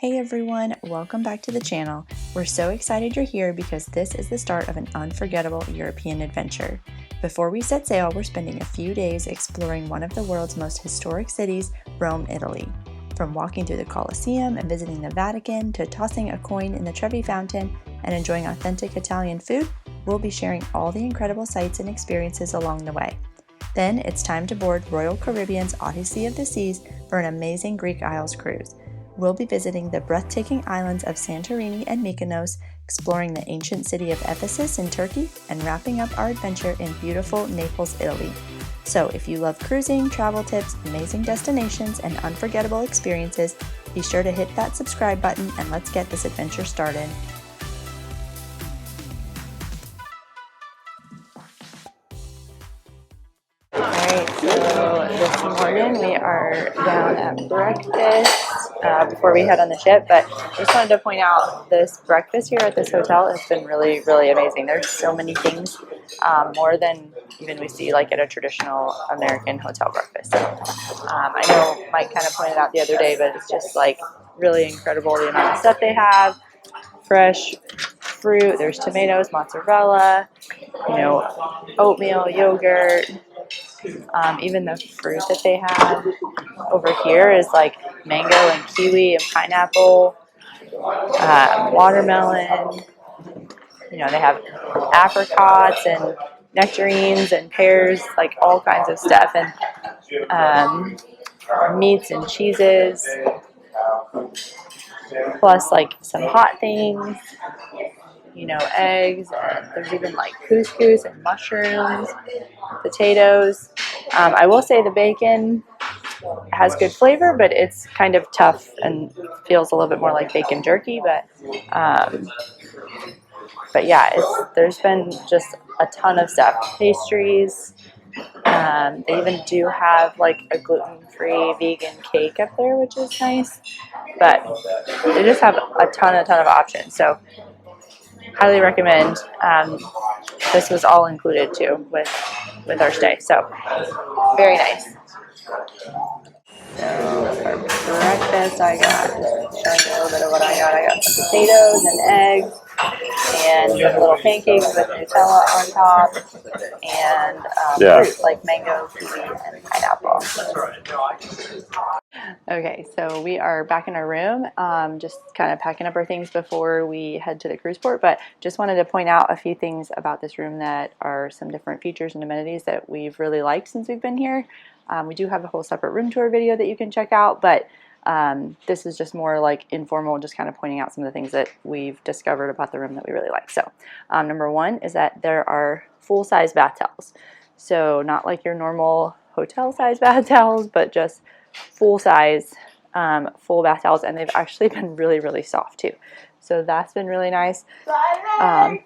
Hey everyone, welcome back to the channel. We're so excited you're here because this is the start of an unforgettable European adventure. Before we set sail, we're spending a few days exploring one of the world's most historic cities, Rome, Italy. From walking through the Colosseum and visiting the Vatican to tossing a coin in the Trevi Fountain and enjoying authentic Italian food, we'll be sharing all the incredible sights and experiences along the way. Then it's time to board Royal Caribbean's Odyssey of the Seas for an amazing Greek Isles cruise. We'll be visiting the breathtaking islands of Santorini and Mykonos, exploring the ancient city of Ephesus in Turkey, and wrapping up our adventure in beautiful Naples, Italy. So if you love cruising, travel tips, amazing destinations, and unforgettable experiences, be sure to hit that subscribe button and let's get this adventure started. Alright, so this morning we are down at breakfast before we head on the ship, but just wanted to point out this breakfast here at this hotel has been really, really amazing. There's so many things, more than even we see like at a traditional American hotel breakfast. So I know Mike kind of pointed out the other day, but it's just like really incredible the amount of stuff they have. Fresh fruit, there's tomatoes, mozzarella, oatmeal, yogurt. Even the fruit that they have over here is like mango and kiwi and pineapple, watermelon. They have apricots and nectarines and pears, like all kinds of stuff, and meats and cheeses, plus like some hot things, eggs, and there's even like couscous and mushrooms, potatoes. I will say the bacon has good flavor, but it's kind of tough and feels a little bit more like bacon jerky. But yeah, there's been just a ton of stuff. Pastries. They even do have like a gluten-free vegan cake up there, which is nice. But they just have a ton of options. So highly recommend. This was all included too with our stay. So very nice. So for breakfast, I got, just showing you a little bit of what I got. I got some potatoes and eggs and some little pancakes with Nutella on top and fruit like mango, kiwi, and pineapple. Okay, so we are back in our room, just kind of packing up our things before we head to the cruise port, but just wanted to point out a few things about this room that are some different features and amenities that we've really liked since we've been here. We do have a whole separate room tour video that you can check out, but this is just more like informal, just kind of pointing out some of the things that we've discovered about the room that we really like. So number one is that there are full-size bath towels. So not like your normal hotel-size bath towels, but just full-size full bath towels, and they've actually been really, really soft too. So that's been really nice. Hudson.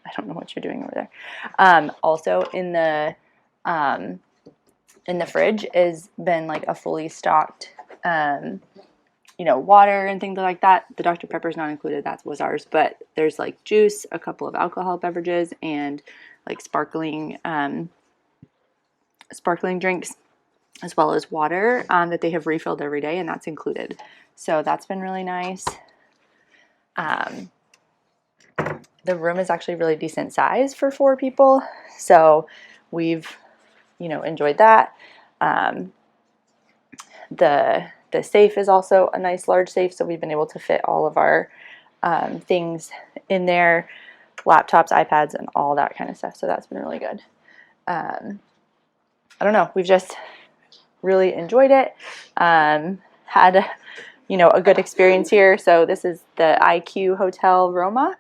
I don't know what you're doing over there. Also in the fridge has been like a fully stocked, water and things like that. The Dr. Pepper's not included, that was ours, but there's like juice, a couple of alcohol beverages, and like sparkling drinks, as well as water that they have refilled every day, and that's included. So that's been really nice. The room is actually really decent size for 4 people, so we've enjoyed that. The safe is also a nice large safe, so we've been able to fit all of our things in there, laptops, iPads, and all that kind of stuff. So that's been really good. I don't know, we've just really enjoyed it. Had a good experience here. So this is the IQ Hotel Roma.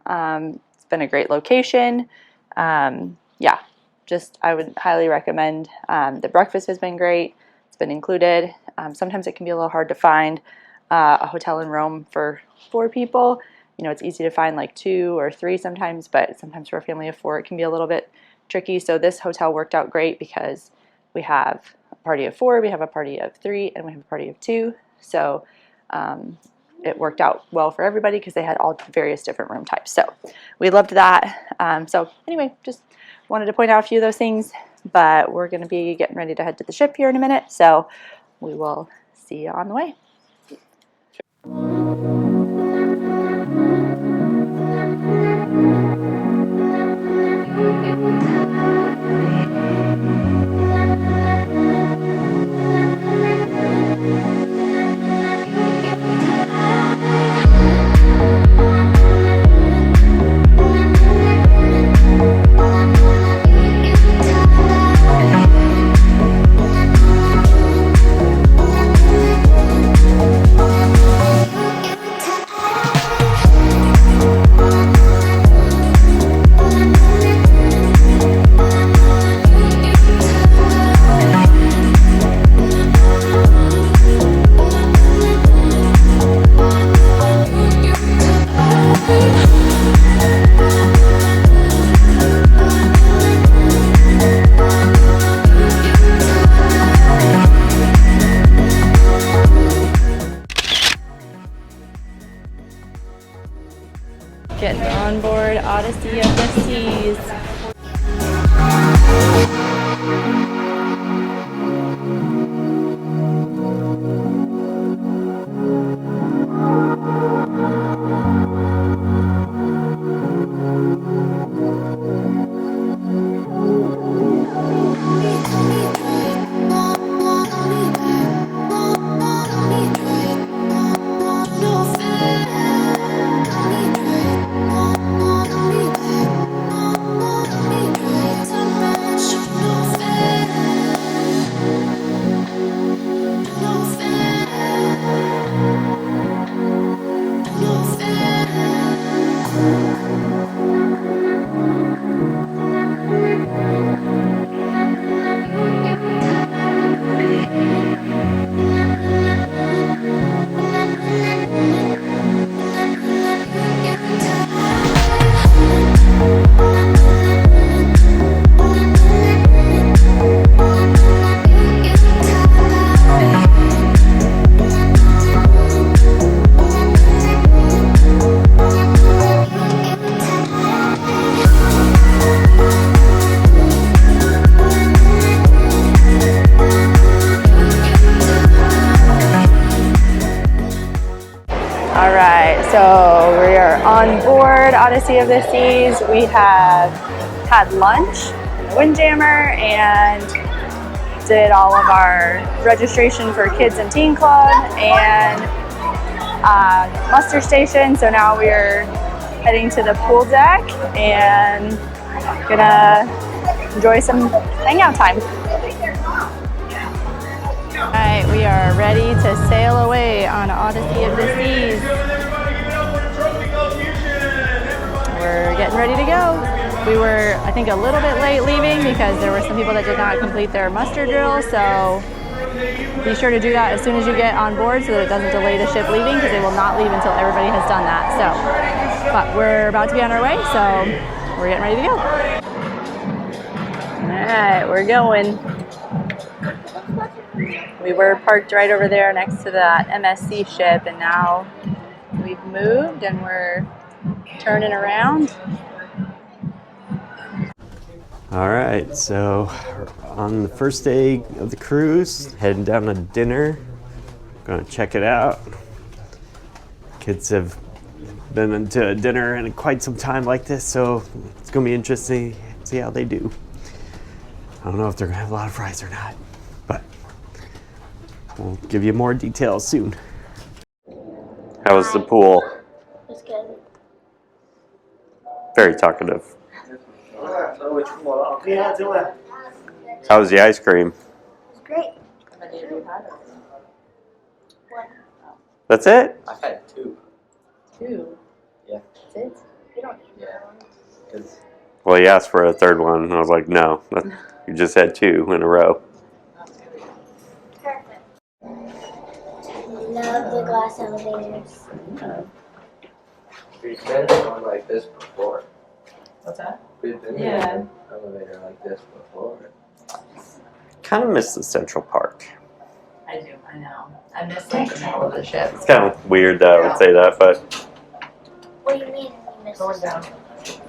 It's been a great location. Yeah, just I would highly recommend. The breakfast has been great. It's been included. Sometimes it can be a little hard to find a hotel in Rome for 4 people. It's easy to find like 2 or 3 sometimes, but sometimes for a family of 4 it can be a little bit tricky. So this hotel worked out great because we have a party of 4, we have a party of 3, and we have a party of 2. So it worked out well for everybody because they had all various different room types. So we loved that. So anyway, just wanted to point out a few of those things, but we're going to be getting ready to head to the ship here in a minute. So we will see you on the way. Getting on board Odyssey of the Seas. Alright, so we are on board Odyssey of the Seas. We have had lunch in the Windjammer and did all of our registration for Kids and Teen Club and muster station. So now we are heading to the pool deck and gonna enjoy some hangout time. Alright, we are ready to sail away on Odyssey of the Seas. We're getting ready to go. We were, I think, a little bit late leaving because there were some people that did not complete their muster drill, so be sure to do that as soon as you get on board so that it doesn't delay the ship leaving, because they will not leave until everybody has done that. So, but we're about to be on our way, so we're getting ready to go. Alright, we're going. We were parked right over there next to that MSC ship, and now we've moved and we're turning around. All right, so on the first day of the cruise, heading down to dinner. Gonna check it out. Kids have been to dinner in quite some time like this, so it's gonna be interesting to see how they do. I don't know if they're gonna have a lot of fries or not, but we'll give you more details soon. How was the pool? It was good. Very talkative. How was the ice cream? It was great. That's it? I've had two. Two? Yeah. That's it? You don't need Yeah. Well, he asked for a third one, and I was like, no, you just had two in a row. Perfect. Love the glass elevators. We've been in one like this before. What's that? We've been in Yeah. an elevator like this before. Kind of miss the Central Park. I do, I know. I miss like the middle of the ship. It's kind of weird that I would say that, but What do you mean you miss Going down.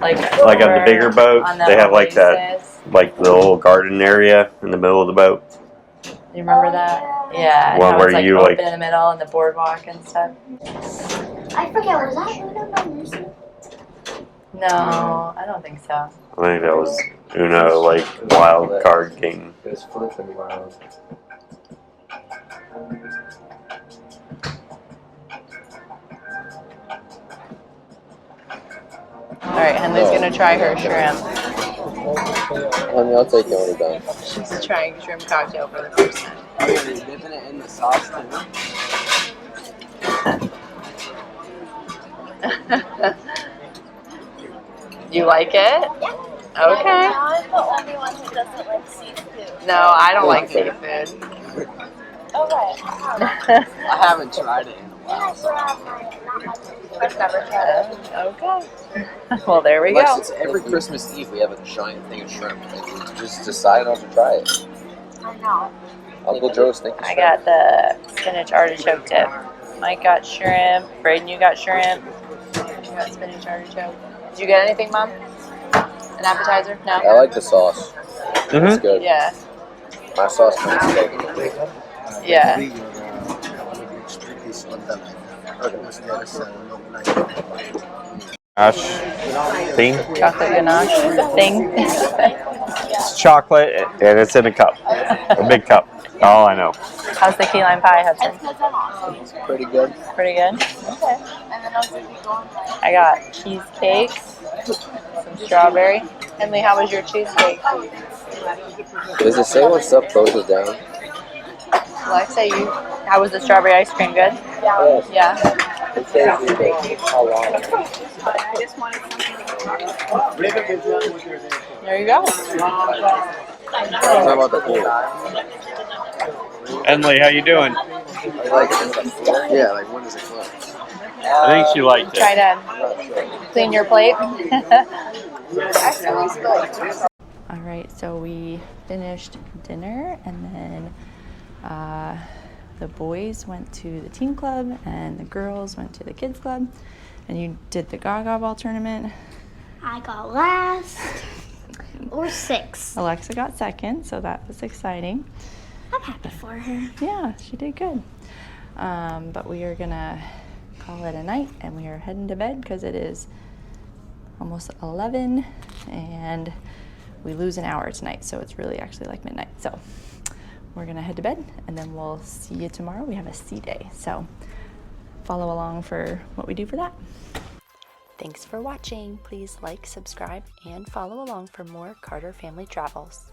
like on the bigger boats, they have like that, like the little garden area in the middle of the boat. You remember that? Yeah. Yeah, and One how where it's like you, open like- in the middle and the boardwalk and stuff. I forget, was that Uno by Lucy? No, I don't think so. I think that was Uno, like wild card game. It's flipping wild. All right, Henley's gonna try her shrimp. Honey, I'll take it when we're done. She's trying shrimp cocktail for the first time. Oh, yeah, you're dipping it in the sauce too? You like it? Okay. I'm the only one who doesn't like seafood. No, I don't like seafood. Okay. I haven't tried it in a while. So. I've never tried it. Okay. Well, there we Lex, go. it's every Christmas Eve we have a giant thing of shrimp. And we just decided not to try it. I know. Uncle Joe's thinking I got the spinach artichoke dip. Mike got shrimp. Braden, you got shrimp. You got spinach artichoke. Did you get anything, Mom? An appetizer? No? I like the sauce. It's good. Yeah. My sauce comes steak. Yeah. Gosh, thing. Chocolate ganache thing. It's chocolate and it's in a cup, a big cup. All I know. How's the key lime pie, Hudson? It's pretty good. Pretty good? Okay. And then I was going I got cheesecake, some strawberry. Henley, how was your cheesecake? Does it say when stuff closes down? Alexa, how was the strawberry ice cream? Good? Yes. Yeah. It says you make how long. There you go. It's not about the food. Emily, how you doing? Like, yeah, like when does it close? I think she liked Try it. to clean your plate. All right, so we finished dinner and then the boys went to the teen club and the girls went to the kids club. And you did the Gaga Ball tournament. I got last or sixth. Alexa got second, so that was exciting. I'm happy for her. Yeah, she did good. But we are gonna call it a night and we are heading to bed because it is almost 11 and we lose an hour tonight, so it's really actually like midnight. So we're gonna head to bed and then we'll see you tomorrow. We have a sea day, so follow along for what we do for that. Thanks for watching. Please like, subscribe, and follow along for more Carter Family Travels.